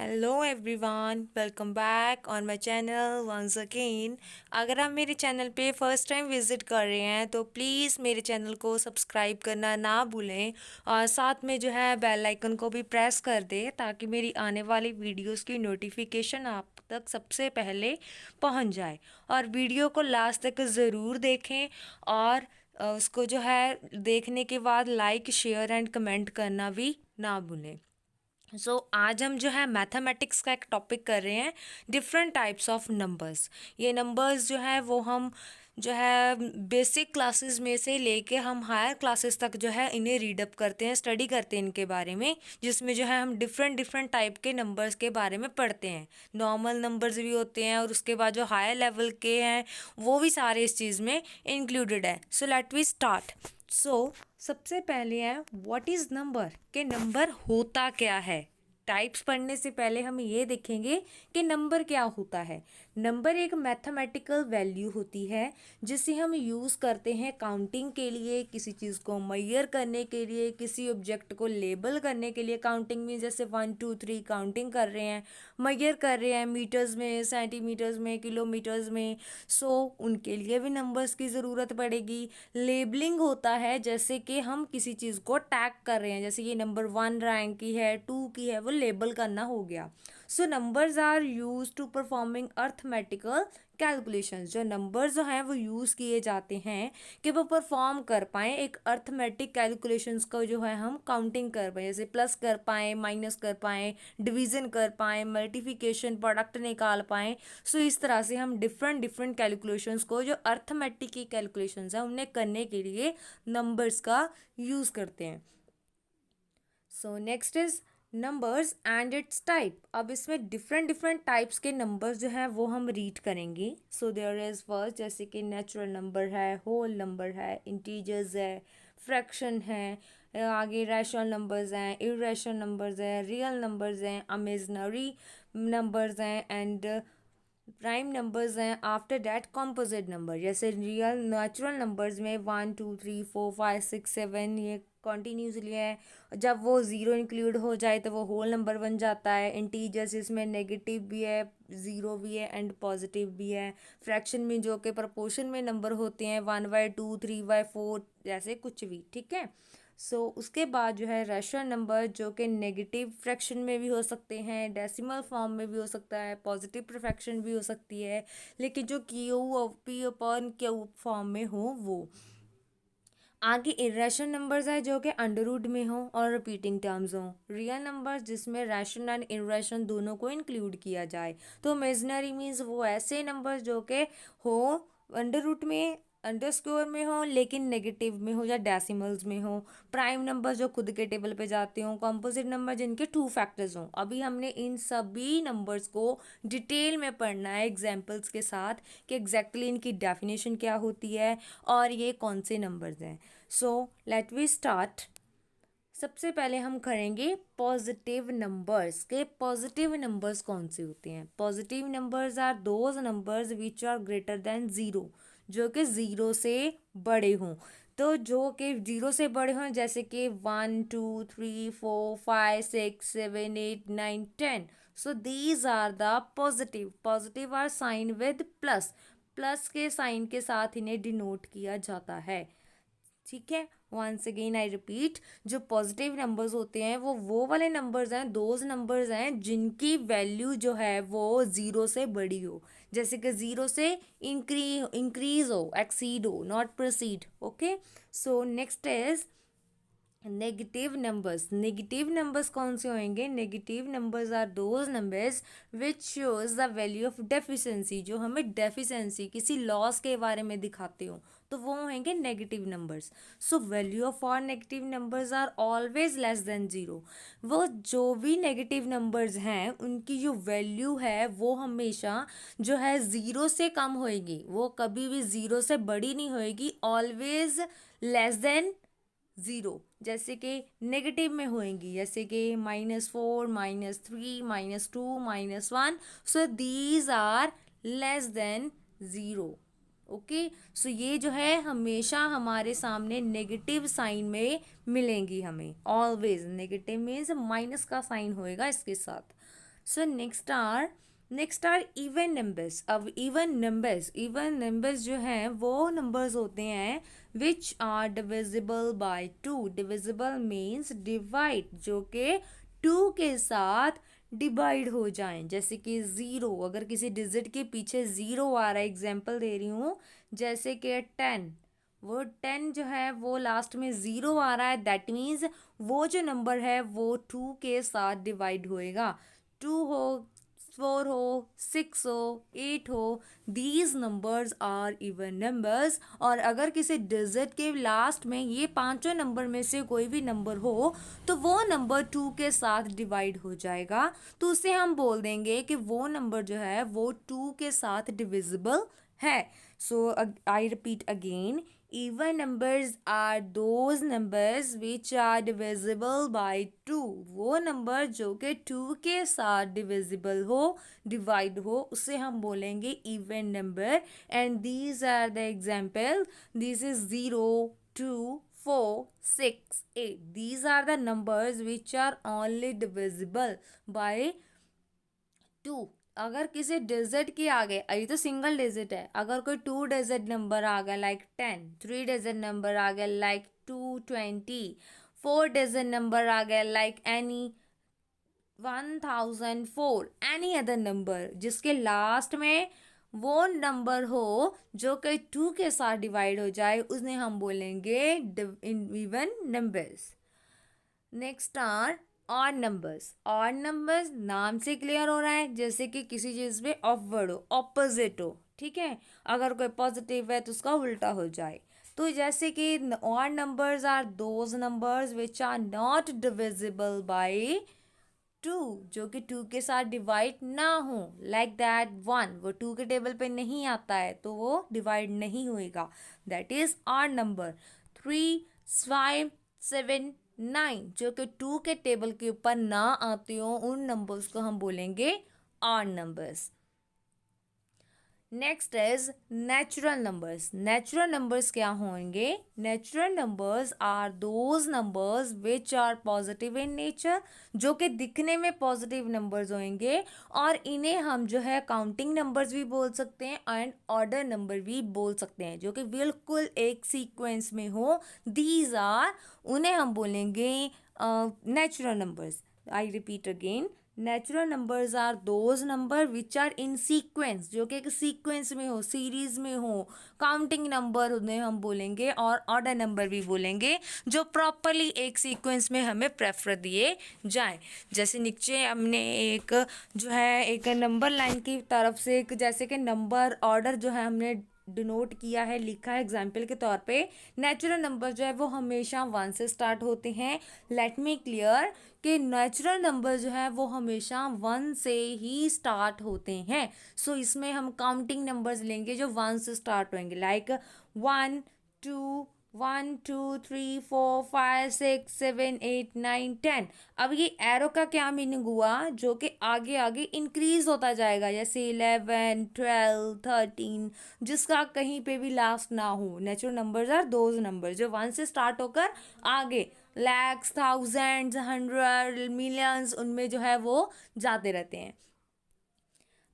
Hello everyone, welcome back on my channel once again. अगर आप मेरे चैनल पे फर्स्ट टाइम विज़िट कर रहे हैं तो प्लीज़ मेरे चैनल को सब्सक्राइब करना ना भूलें और साथ में जो है बेल आइकन को भी प्रेस कर दें ताकि मेरी आने वाली वीडियोस की नोटिफिकेशन आप तक सबसे पहले पहुंच जाए। और वीडियो को लास्ट तक ज़रूर देखें और उसको जो है देखने के बाद लाइक शेयर एंड कमेंट करना भी ना भूलें। आज हम जो है मैथमेटिक्स का एक टॉपिक कर रहे हैं, डिफरेंट टाइप्स ऑफ नंबर्स। ये नंबर्स जो है वो हम जो है बेसिक क्लासेस में से लेके हम हायर क्लासेस तक जो है इन्हें रीडअप करते हैं, स्टडी करते हैं इनके बारे में, जिसमें जो है हम डिफरेंट डिफरेंट टाइप के नंबर्स के बारे में पढ़ते हैं। नॉर्मल नंबर्स भी होते हैं और उसके बाद जो हायर लेवल के हैं वो भी सारे इस चीज़ में इंक्लूडेड है। So let we start. सबसे पहले है व्हाट इज नंबर, के नंबर होता क्या है। टाइप्स पढ़ने से पहले हम ये देखेंगे कि नंबर क्या होता है। नंबर एक मैथमेटिकल वैल्यू होती है जिसे हम यूज़ करते हैं काउंटिंग के लिए, किसी चीज़ को मेजर करने के लिए, किसी ऑब्जेक्ट को लेबल करने के लिए। काउंटिंग में जैसे 1 2 3 काउंटिंग कर रहे हैं, मेजर कर रहे हैं मीटर्स में, सेंटीमीटर्स में, किलोमीटर्स में। उनके लिए भी नंबर्स की ज़रूरत पड़ेगी। लेबलिंग होता है जैसे कि हम किसी चीज़ को टैग कर रहे हैं, जैसे ये नंबर 1 रैंक की है, 2 की है, वो लेबल करना हो गया। Numbers are use to performing arithmetical calculations. जो नंबर्स जो हैं वो यूज़ किए जाते हैं कि वो परफॉर्म कर पाएँ एक अर्थमेटिक कैलकुलेशंस को, जो है हम काउंटिंग कर पाएँ, जैसे प्लस कर पाएँ, माइनस कर पाएँ, डिवीज़न कर पाएँ, मल्टीप्लिकेशन, प्रोडक्ट निकाल पाएँ। इस तरह से हम डिफरेंट डिफरेंट कैलकुलेशंस को, जो अर्थमेटिक की कैलकुलेशंस हैं, उन्हें करने के लिए नंबर्स का यूज़ करते हैं। Next is numbers and it's type. अब इसमें डिफरेंट डिफरेंट टाइप्स के नंबर्स जो हैं वो हम रीड करेंगे। देयर इज फर्स्ट, जैसे कि नेचुरल नंबर है, होल नंबर है, इंटीजर्स है, फ्रैक्शन है, आगे रैशनल नंबर्स हैं, इरेशनल नंबर्स हैं, रियल नंबर्स हैं, इमेजिनरी नंबर्स हैं एंड प्राइम नंबर्स हैं। आफ्टर डैट कॉम्पोजिट नंबर, जैसे रियल नेचुरल नंबर्स में 1 2 3 4 5 6 7 ये कॉन्टीन्यूसली है। जब वो ज़ीरो इंक्लूड हो जाए तो वो होल नंबर बन जाता है। इंटीजर्स इसमें नेगेटिव भी है, ज़ीरो भी है एंड पॉजिटिव भी है। फ्रैक्शन में जो कि प्रपोर्शन में नंबर होते हैं, 1/2 3/4 जैसे कुछ भी, ठीक है। उसके बाद जो है रैशनल नंबर, जो कि नेगेटिव फ्रैक्शन में भी हो सकते हैं, डेसिमल फॉर्म में भी हो सकता है, पॉजिटिव फ्रैक्शन भी हो सकती है, लेकिन जो P/Q फॉर्म में हो वो। आगे इरेशनल नंबर्स है जो कि अंडर रूट में हो और रिपीटिंग टर्म्स हो। रियल नंबर्स जिसमें रैशनल एंड इरेशनल दोनों को इंक्लूड किया जाए। इमेजिनरी मीन्स वो ऐसे नंबर्स जो कि हो अंडर रूट में, अंडर स्क्वायर में हो, लेकिन नेगेटिव में हो या डेसिमल्स में हो। प्राइम नंबर जो खुद के टेबल पे जाते हो। कंपोजिट नंबर जिनके 2 फैक्टर्स हों। अभी हमने इन सभी नंबर्स को डिटेल में पढ़ना है एग्जाम्पल्स के साथ कि एग्जैक्टली इनकी डेफिनेशन क्या होती है और ये कौन से नंबर्स हैं। Let we start. सबसे पहले हम करेंगे पॉजिटिव नंबर्स के। पॉजिटिव नंबर्स कौन से होते हैं? Positive numbers are those numbers which are greater than zero, जो कि ज़ीरो से बड़े हों। जो कि ज़ीरो से बड़े हों, जैसे कि 1 2 3 4 5 6 7 8 9 10। These are the positive. Positive are sign with plus, plus के साइन के साथ इन्हें डिनोट किया जाता है, ठीक है। वंस अगेन आई रिपीट, जो पॉजिटिव नंबर्स होते हैं वो वाले नंबर्स हैं, दोज नंबर्स हैं जिनकी वैल्यू जो है वो ज़ीरो से बड़ी हो। जैसे कि ज़ीरो से इंक्रीज हो, एक्सीड हो, not proceed. Okay. Next is negative numbers. Negative numbers कौन से होंगे? Negative numbers are those numbers which shows the value of deficiency, जो हमें डेफिशिएंसी, किसी लॉस के बारे में दिखाते हो, तो वो होंगे negative numbers. Value of all negative numbers are always less than zero. वो जो भी नेगेटिव नंबर्स हैं उनकी जो वैल्यू है वो हमेशा जो है ज़ीरो से कम होएगी, वो कभी भी ज़ीरो से बड़ी नहीं होएगी, ऑलवेज लेस देन ज़ीरो। जैसे कि नेगेटिव में होएंगी, जैसे कि -4, -3, -2, -1। These are less than zero. Okay. ये जो है हमेशा हमारे सामने नेगेटिव साइन में मिलेंगी हमें, ऑलवेज। नेगेटिव मीन्स माइनस का साइन होएगा इसके साथ। So next are even numbers. अब इवन नंबर्स जो हैं वो नंबर्स होते हैं which are divisible by two. Divisible means divide, जो कि टू के साथ डिवाइड हो जाएं. जैसे कि ज़ीरो, अगर किसी डिजिट के पीछे ज़ीरो आ रहा है, एग्जांपल दे रही हूँ, जैसे कि 10, वो 10 जो है वो लास्ट में ज़ीरो आ रहा है, दैट मीन्स वो जो नंबर है वो टू के साथ डिवाइड होएगा. टू हो, फोर हो, सिक्स हो, एट हो, these numbers are even numbers. और अगर किसी डिजिट के लास्ट में ये पांचों नंबर में से कोई भी नंबर हो तो वो नंबर टू के साथ डिवाइड हो जाएगा, तो उसे हम बोल देंगे कि वो नंबर जो है वो टू के साथ डिविजिबल है. So I repeat again, even numbers are those numbers which are divisible by two. वो नंबर जो कि टू के साथ डिविजिबल हो, डिवाइड हो, उसे हम बोलेंगे even number. And these are the example. This is 0, 2, 4, 6, 8. These are the numbers which are only divisible by two. अगर किसी डिजिट के आगे, अभी तो सिंगल डिजिट है, अगर कोई टू डिजिट नंबर आ गया लाइक 10, थ्री डिजिट नंबर आ गया लाइक 220, फोर डिजिट नंबर आ गया like any 1004, any other number जिसके लास्ट में वो नंबर हो जो कि टू के साथ डिवाइड हो जाए, उसने हम बोलेंगे even numbers. Next are odd numbers. Odd numbers नाम से क्लियर हो रहा है, जैसे कि किसी चीज़ में ऑफवर्ड हो, ऑपोजिट हो, ठीक है. अगर कोई पॉजिटिव है तो उसका उल्टा हो जाए. तो जैसे कि odd numbers are those numbers which are not divisible by two, जो कि टू के साथ डिवाइड ना हो. लाइक दैट वन, वो टू के टेबल पे नहीं आता है तो वो डिवाइड नहीं होएगा, दैट इज ऑड नंबर. 3, 5, 7, 9 जो कि टू के टेबल के ऊपर ना आते हो, उन नंबर्स को हम बोलेंगे odd numbers. Next is natural numbers. Natural numbers क्या होंगे? Natural numbers are those numbers which are positive in nature, जो कि दिखने में पॉजिटिव नंबर्स होंगे, और इन्हें हम जो है काउंटिंग नंबर्स भी बोल सकते हैं एंड ऑर्डर नंबर भी बोल सकते हैं, जो कि बिल्कुल एक सीक्वेंस में हो. दीज आर, उन्हें हम बोलेंगे natural numbers. I repeat again, natural numbers are those number which are in sequence, जो कि एक सीक्वेंस में हो, सीरीज में हो. काउंटिंग नंबर उन्हें हम बोलेंगे और ऑर्डर नंबर भी बोलेंगे, जो प्रॉपरली एक सीक्वेंस में हमें प्रेफर दिए जाएं. जैसे नीचे हमने एक जो है एक नंबर लाइन की तरफ से एक जैसे कि नंबर ऑर्डर जो है हमने डिनोट किया है, लिखा है एग्जाम्पल के तौर पे. नेचुरल नंबर जो है वो हमेशा वन से स्टार्ट होते हैं. लेट मी क्लियर कि नेचुरल नंबर जो है वो हमेशा वन से ही स्टार्ट होते हैं. सो इसमें हम काउंटिंग नंबर्स लेंगे जो वन से स्टार्ट होंगे, लाइक 1, 2, 1, 2, 3, 4, 5, 6, 7, 8, 9, 10. अब ये एरो का क्या मीनिंग हुआ? जो कि आगे आगे इंक्रीज होता जाएगा, जैसे 11, 12, 13, जिसका कहीं पे भी लास्ट ना हो. Natural numbers are those number जो वन से स्टार्ट होकर आगे लैक्स, थाउजेंड्स, हंड्रेड, मिलियंस, उनमें जो है वो जाते रहते हैं.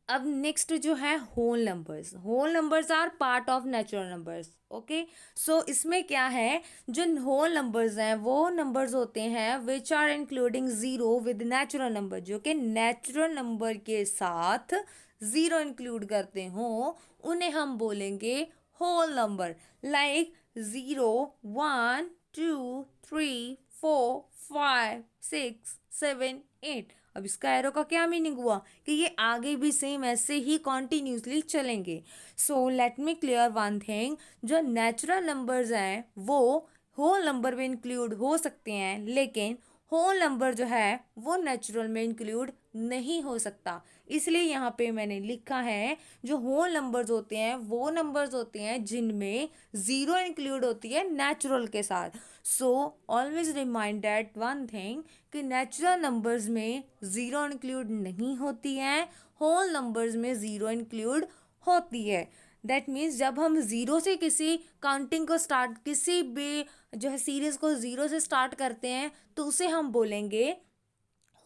अब नेक्स्ट जो है whole numbers. Whole numbers are part of natural numbers. Okay, so इसमें क्या है, जो होल नंबर्स हैं वो नंबर्स होते हैं which are including zero with natural number, जो कि नेचुरल नंबर के साथ ज़ीरो इंक्लूड करते हो, उन्हें हम बोलेंगे होल नंबर. लाइक 0, 1, 2, 3, 4, 5, 6, 7, 8. अब इसका एरो का क्या मीनिंग हुआ कि ये आगे भी सेम ऐसे ही कॉन्टिन्यूसली चलेंगे. So let me clear one thing, जो नेचुरल नंबर्स हैं वो होल नंबर में इंक्लूड हो सकते हैं, लेकिन होल नंबर जो है वो नेचुरल में इंक्लूड नहीं हो सकता. इसलिए यहाँ पे मैंने लिखा है जो होल नंबर्स होते हैं वो नंबर्स होते हैं जिनमें ज़ीरो इंक्लूड होती है नेचुरल के साथ. So always remind that one thing कि नेचुरल नंबर्स में ज़ीरो इंक्लूड नहीं होती है, होल नंबर्स में ज़ीरो इंक्लूड होती है. दैट मीन्स जब हम ज़ीरो से किसी काउंटिंग को स्टार्ट, किसी भी जो है सीरीज़ को ज़ीरो से स्टार्ट करते हैं, तो उसे हम बोलेंगे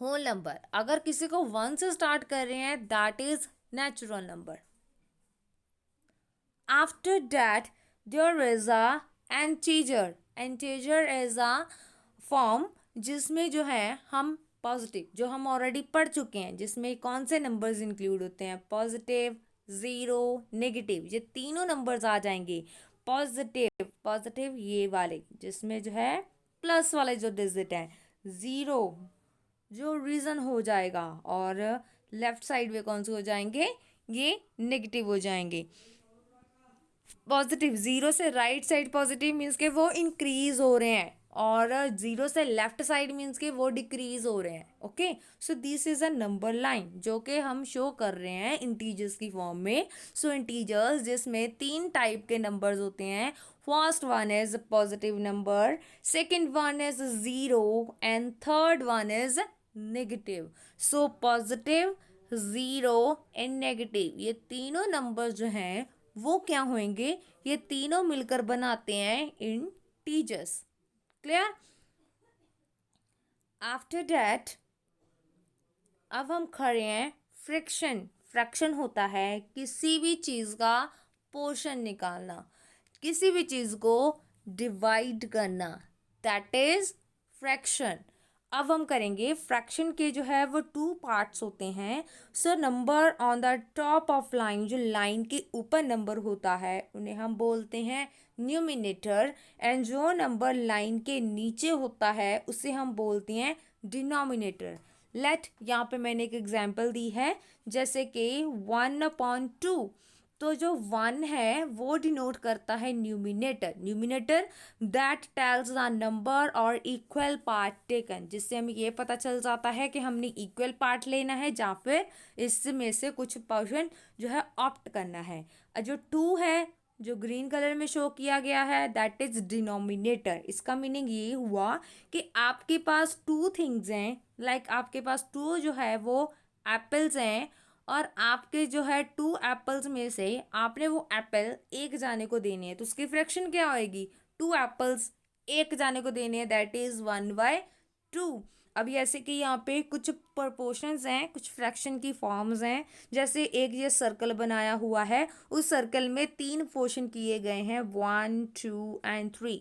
होल नंबर, अगर किसी को 1 से स्टार्ट कर रहे हैं that is natural number. After that there is a integer. Integer is a form जिसमें जो है हम पॉजिटिव, जो हम ऑलरेडी पढ़ चुके हैं, जिसमें कौन से नंबर्स इंक्लूड होते हैं, पॉजिटिव, ज़ीरो, नेगेटिव, ये तीनों नंबर्स आ जाएंगे। पॉजिटिव, पॉजिटिव ये वाले जिसमें जो है प्लस वाले जो डिजिट है, ज़ीरो जो रीज़न हो जाएगा, और लेफ्ट साइड में कौन से हो जाएंगे, ये नेगेटिव हो जाएंगे। पॉजिटिव जीरो से राइट साइड पॉजिटिव मीन्स के वो इंक्रीज हो रहे हैं, और जीरो से लेफ्ट साइड मीन्स के वो डिक्रीज हो रहे हैं। Okay, so this is a number line जो कि हम शो कर रहे हैं इंटीजर्स की फॉर्म में। सो इंटीजर्स जिसमें 3 टाइप के नंबर्स होते हैं। First one is positive number, second one is zero, and third one is negative. So positive, zero and negative, ये तीनों नंबर जो हैं वो क्या होंगे, ये तीनों मिलकर बनाते हैं इंटीजर्स। क्लियर? आफ्टर दैट अब हम खड़े हैं फ्रैक्शन। फ्रैक्शन होता है किसी भी चीज़ का पोर्शन निकालना, किसी भी चीज़ को डिवाइड करना, दैट इज फ्रैक्शन। अब हम करेंगे फ्रैक्शन के जो है वो 2 पार्ट्स होते हैं। So number on the top of line, जो लाइन के ऊपर नंबर होता है उन्हें हम बोलते हैं न्यूमिनेटर, एंड जो नंबर लाइन के नीचे होता है उसे हम बोलते हैं डिनोमिनेटर। लेट यहाँ पे मैंने एक एग्जांपल दी है, जैसे कि 1/2, तो जो 1 है वो डिनोट करता है numerator. Numerator that tells the number और इक्वल पार्ट टेकन, जिससे हमें ये पता चल जाता है कि हमने इक्वल पार्ट लेना है या फिर इसमें से कुछ पोर्शन जो है ऑप्ट करना है। और जो 2 है जो ग्रीन कलर में शो किया गया है दैट इज डिनोमिनेटर। इसका मीनिंग ये हुआ कि आपके पास 2 थिंग्स हैं, लाइक आपके पास 2 जो है वो एप्पल्स हैं, और आपके जो है 2 एप्पल्स में से आपने वो एप्पल एक जाने को देनी है, तो उसकी फ्रैक्शन क्या होएगी, 2 एप्पल्स एक जाने को देने हैं, दैट इज 1/2। अब ऐसे कि यहाँ पे कुछ प्रपोर्शंस हैं, कुछ फ्रैक्शन की फॉर्म्स हैं, जैसे एक ये सर्कल बनाया हुआ है, उस सर्कल में 3 पोर्शन किए गए हैं, 1, 2 एंड 3।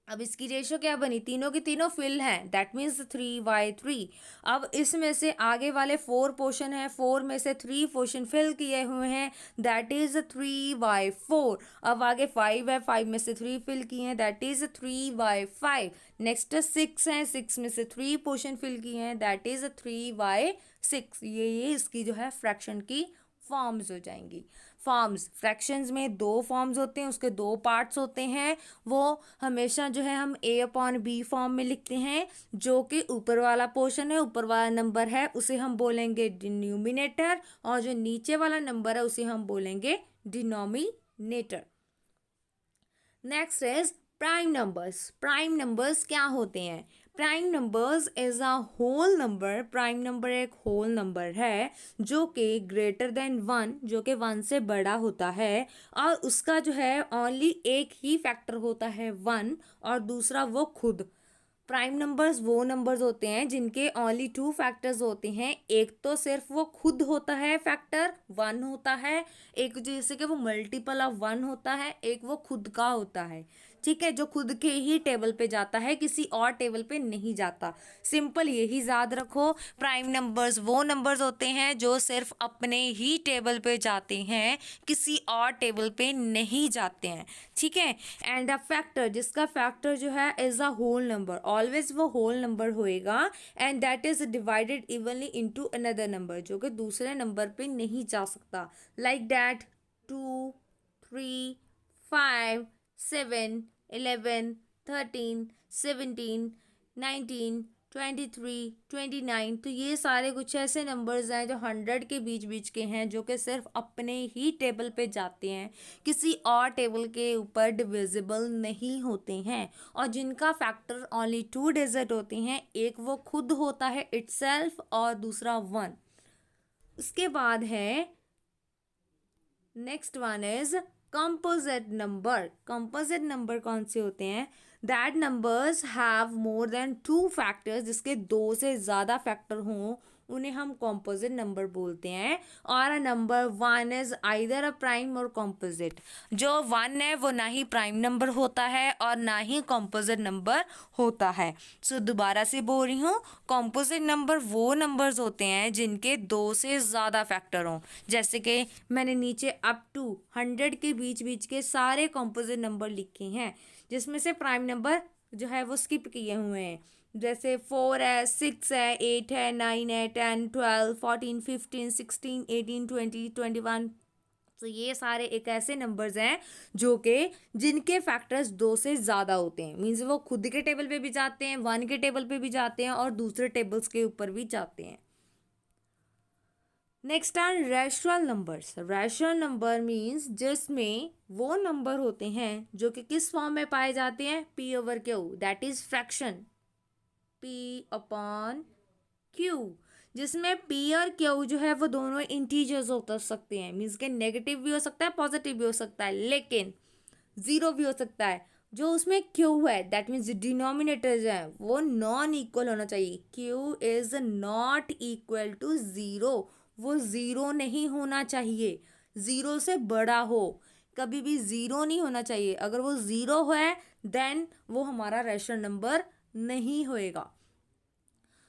अब इसकी रेशो क्या बनी, तीनों की तीनों फिल हैं, दैट मीन्स 3/3। अब इसमें से आगे वाले 4 पोर्शन हैं, 4 में से 3 पोर्शन फिल किए हुए हैं, दैट इज 3/4। अब आगे 5 है, 5 में से 3 फिल किए हैं, दैट इज 3/5। नेक्स्ट 6 है, 6 में से 3 पोर्शन फिल किए हैं, दैट इज 3/6। ये इसकी जो है फ्रैक्शन की फॉर्म्स हो जाएंगी। फॉर्म्स, फ्रैक्शंस में 2 फॉर्म्स होते हैं, उसके 2 पार्ट्स होते हैं। वो हमेशा जो है हम A/B फॉर्म में लिखते हैं, जो कि ऊपर वाला पोर्शन है, ऊपर वाला नंबर है उसे हम बोलेंगे डिनोमिनेटर, और जो नीचे वाला नंबर है उसे हम बोलेंगे denominator. Next is prime numbers. Prime numbers क्या होते हैं? Prime numbers is a whole number. Prime number एक होल नंबर है जो कि ग्रेटर देन 1, जो कि 1 से बड़ा होता है, और उसका जो है ओनली एक ही फैक्टर होता है 1, और दूसरा वो खुद। प्राइम नंबर्स वो नंबर्स होते हैं जिनके ओनली 2 फैक्टर्स होते हैं, एक तो सिर्फ वो खुद होता है फैक्टर 1 होता है, एक जैसे कि वो मल्टीपल ऑफ 1 होता है, एक वो खुद का होता है। ठीक है, जो खुद के ही टेबल पे जाता है, किसी और टेबल पे नहीं जाता। सिंपल यही याद रखो, प्राइम नंबर्स वो नंबर्स होते हैं जो सिर्फ अपने ही टेबल पे जाते हैं, किसी और टेबल पे नहीं जाते हैं। ठीक है, एंड अ फैक्टर, जिसका फैक्टर जो है is a whole number, always वो होल नंबर होएगा, and that is divided evenly into another number, जो कि दूसरे नंबर पे नहीं जा सकता। लाइक दैट 2, 3, 5, 7, 11, 13, 17, 19, 23, 29, तो ये सारे कुछ ऐसे नंबर्स हैं जो 100 के बीच बीच के हैं, जो कि सिर्फ अपने ही टेबल पे जाते हैं, किसी और टेबल के ऊपर डिविजिबल नहीं होते हैं, और जिनका फैक्टर ओनली 2 डिजिट होते हैं, एक वो खुद होता है इटसेल्फ, और दूसरा 1। उसके बाद है next one is composite number. Composite number कौन से होते हैं? That numbers have more than 2 factors, जिसके 2 से ज़्यादा फैक्टर हों उन्हें हम कॉम्पोजिट नंबर बोलते हैं। और a number 1 is either a prime और कॉम्पोजिट। जो 1 है वो ना ही प्राइम नंबर होता है और ना ही कॉम्पोजिट नंबर होता है। सो दोबारा से बोल रही हूँ, कॉम्पोजिट नंबर वो नंबर्स होते हैं जिनके 2 से ज़्यादा फैक्टर हों। जैसे कि मैंने नीचे अप टू 100 के बीच बीच के सारे कॉम्पोजिट नंबर लिखे हैं, जिसमें से प्राइम नंबर जो है वो स्किप किए हुए हैं। जैसे 4 है, 6 है, 8 है, 9 है, 10, 12, 14, 15, 16, 18, 20, 21। तो ये सारे एक ऐसे नंबर्स हैं जो कि जिनके फैक्टर्स 2 से ज़्यादा होते हैं। मीन्स वो खुद के टेबल पे भी जाते हैं, 1 के टेबल पे भी जाते हैं और दूसरे टेबल्स के ऊपर भी जाते हैं। Next are rational numbers. Rational number means जिसमें वो नंबर होते हैं जो कि किस फॉर्म में पाए जाते हैं, P over Q, that is fraction, P upon Q. जिसमें पी और क्यू जो है वो दोनों इंटीजर्स हो सकते हैं। मीन्स के नेगेटिव भी हो सकता है, पॉजिटिव भी हो सकता है, लेकिन जीरो भी हो सकता है। जो उसमें क्यू है दैट मीन्स डिनोमिनेटर्स है वो नॉन इक्वल होना चाहिए। Q is not equal to zero, वो ज़ीरो नहीं होना चाहिए, ज़ीरो से बड़ा हो, कभी भी ज़ीरो नहीं होना चाहिए। अगर वो ज़ीरो है देन वो हमारा रैशनल नंबर नहीं होएगा।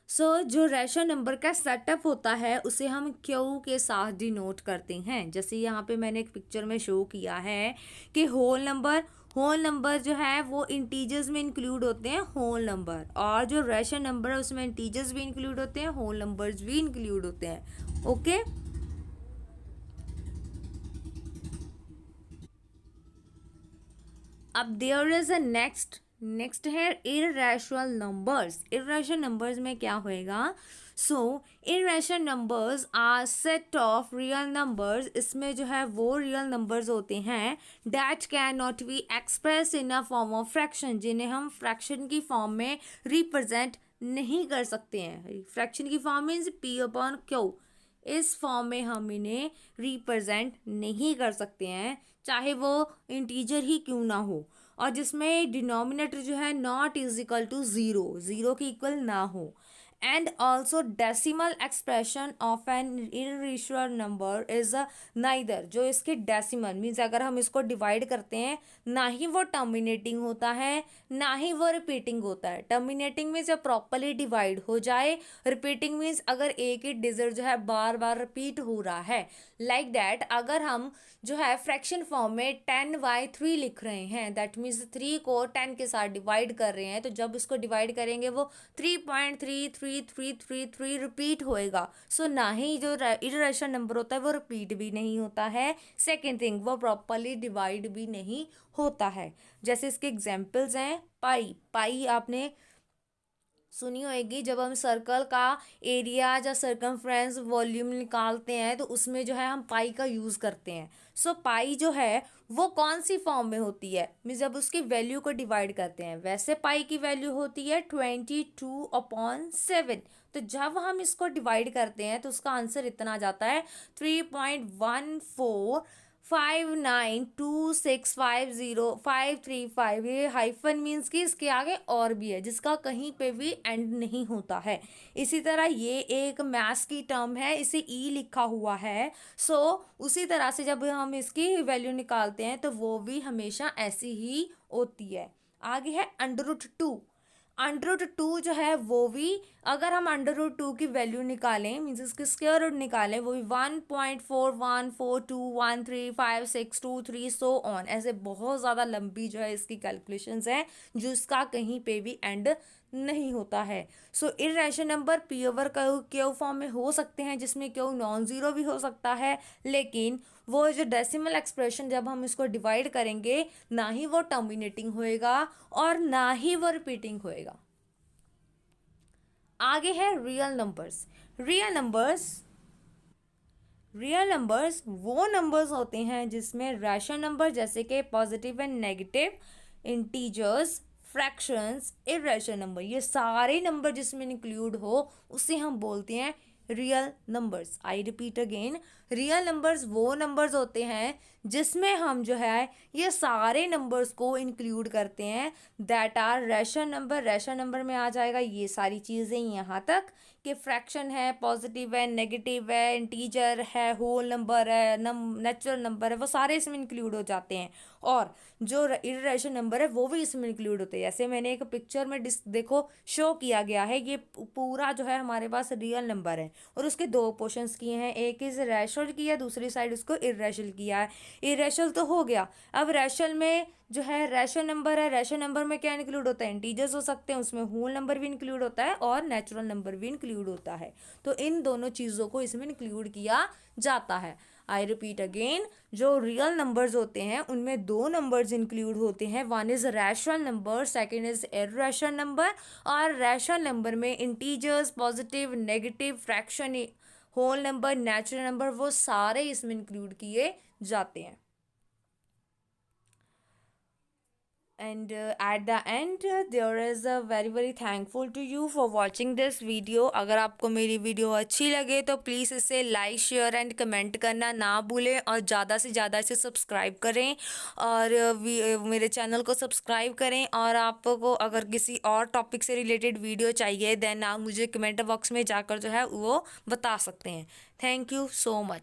जो रैशनल नंबर का सेटअप होता है उसे हम क्यू के साथ डिनोट करते हैं। जैसे यहाँ पे मैंने एक पिक्चर में शो किया है कि होल नंबर जो है वो इंटीजर्स में इंक्लूड होते हैं, होल नंबर, और जो रैशनल नंबर है उसमें इंटीजर्स भी इंक्लूड होते हैं, होल नंबर्स भी इंक्लूड होते हैं। ओके, अब देयर इज अ नेक्स्ट है इरेशनल नंबर्स। इरेशनल नंबर्स में क्या होएगा, irrational numbers are set of real numbers. इसमें जो है वो रियल नंबर्स होते हैं that can not be express in a form of fraction, जिन्हें हम फ्रैक्शन की फॉर्म में रिप्रेजेंट नहीं कर सकते हैं। फ्रैक्शन की form means P upon Q, इस फॉर्म में हम इन्हें रिप्रेजेंट नहीं कर सकते हैं, चाहे वो इंटीजर ही क्यों ना हो, और जिसमें डिनोमिनेटर जो है not is equal to zero, zero के इक्वल ना हो। And also decimal expression of an irrational number is a neither. जो इसके डेसिमल मीन्स अगर हम इसको डिवाइड करते हैं, ना ही वो टर्मिनेटिंग होता है ना ही वो रिपीटिंग होता है। टर्मिनेटिंग मीन्स जब प्रॉपरली डिवाइड हो जाए, रिपीटिंग मीन्स अगर एक ही डिजिट जो है बार बार रिपीट हो रहा है। लाइक दैट अगर हम जो है फ्रैक्शन फॉर्म में 10/3 लिख रहे हैं, दैट मीन्स 3 को 10 के साथ डिवाइड कर रहे हैं, तो जब इसको डिवाइड करेंगे वो 3.3333 रिपीट होएगा। ना ही जो इरेशनल नंबर होता है वो रिपीट भी नहीं होता है। सेकेंड थिंग, वो प्रॉपरली डिवाइड भी नहीं होता है। जैसे इसके एग्जाम्पल्स हैं, पाई। पाई आपने सुनी होगी, जब हम सर्कल का एरिया या सर्कमफ्रेंस वॉल्यूम निकालते हैं तो उसमें जो है हम पाई का यूज़ करते हैं। पाई जो है वो कौन सी फॉर्म में होती है, मीन्स जब उसकी वैल्यू को डिवाइड करते हैं, वैसे पाई की वैल्यू होती है 22/7। तो जब हम इसको डिवाइड करते हैं तो उसका आंसर इतना आ जाता है 3.14592650 ये हाइफन मीन्स कि इसके आगे और भी है जिसका कहीं पे भी एंड नहीं होता है। इसी तरह ये एक मैथ्स की टर्म है, इसे ई लिखा हुआ है। उसी तरह से जब हम इसकी वैल्यू निकालते हैं तो वो भी हमेशा ऐसी ही होती है। आगे है अंडर रूट 2। अंडर रूट 2 जो है वो भी, अगर हम अंडर रूट 2 की वैल्यू निकालें मीन्स इसकी स्क्वायर रूट निकालें, वो भी 1.4142135623 सो ऑन, ऐसे बहुत ज़्यादा लंबी जो है इसकी कैलकुलेशंस है जिसका कहीं पे भी एंड नहीं होता है। Irrational number P over Q form में हो सकते हैं जिसमें क्यू नॉन ज़ीरो भी हो सकता है, लेकिन वो जो डेसिमल एक्सप्रेशन जब हम इसको डिवाइड करेंगे ना ही वो टर्मिनेटिंग होएगा और ना ही वो रिपीटिंग होएगा। आगे है real numbers. Real numbers real numbers वो नंबर्स होते हैं जिसमें रैशनल नंबर जैसे कि positive and negative, integers, fractions, irrational number, ये सारे नंबर जिसमें इंक्लूड हो उसे हम बोलते हैं real numbers. I repeat again, real numbers वो नंबर्स होते हैं जिसमें हम जो है ये सारे नंबर्स को इंक्लूड करते हैं, that are rational number. Rational number में आ जाएगा ये सारी चीज़ें यहाँ तक कि फ्रैक्शन है, पॉजिटिव है, नेगेटिव है, इंटीजर है, होल नंबर है, नेचुरल नंबर है, वो सारे इसमें इंक्लूड हो जाते हैं। और जो इर्रेशनल नंबर है वो भी इसमें इंक्लूड होते हैं। जैसे मैंने एक पिक्चर में देखो शो किया गया है, ये पूरा जो है हमारे पास रियल नंबर है और उसके दो पोर्शंस किए हैं, एक इज रैशनल किया, दूसरी साइड उसको इर्रेशनल किया है। इरेशनल तो हो गया, अब रैशनल में जो है रैशनल नंबर है, रैशनल नंबर में क्या इंक्लूड होता है, इंटीजर्स हो सकते हैं, उसमें होल नंबर भी इंक्लूड होता है और नेचुरल नंबर भी इंक्लूड होता है। तो इन दोनों चीज़ों को इसमें इंक्लूड किया जाता है। आई रिपीट अगेन, जो रियल नंबर्स होते हैं उनमें दो नंबर्स इंक्लूड होते हैं, one is rational number, second is irrational number. और रैशनल नंबर में integers, positive, negative, fraction, whole number, natural number, वो सारे इसमें इंक्लूड किए जाते हैं। And at the end there is a very thankful to you for watching this video। अगर आपको मेरी वीडियो अच्छी लगे तो प्लीज़ इसे लाइक, शेयर एंड कमेंट करना ना भूलें और ज़्यादा से ज़्यादा इसे सब्सक्राइब करें और मेरे चैनल को सब्सक्राइब करें। और आपको अगर किसी और टॉपिक से रिलेटेड वीडियो चाहिए देन आप मुझे कमेंट बॉक्स में जाकर जो है वो बता सकते हैं। Thank you so much.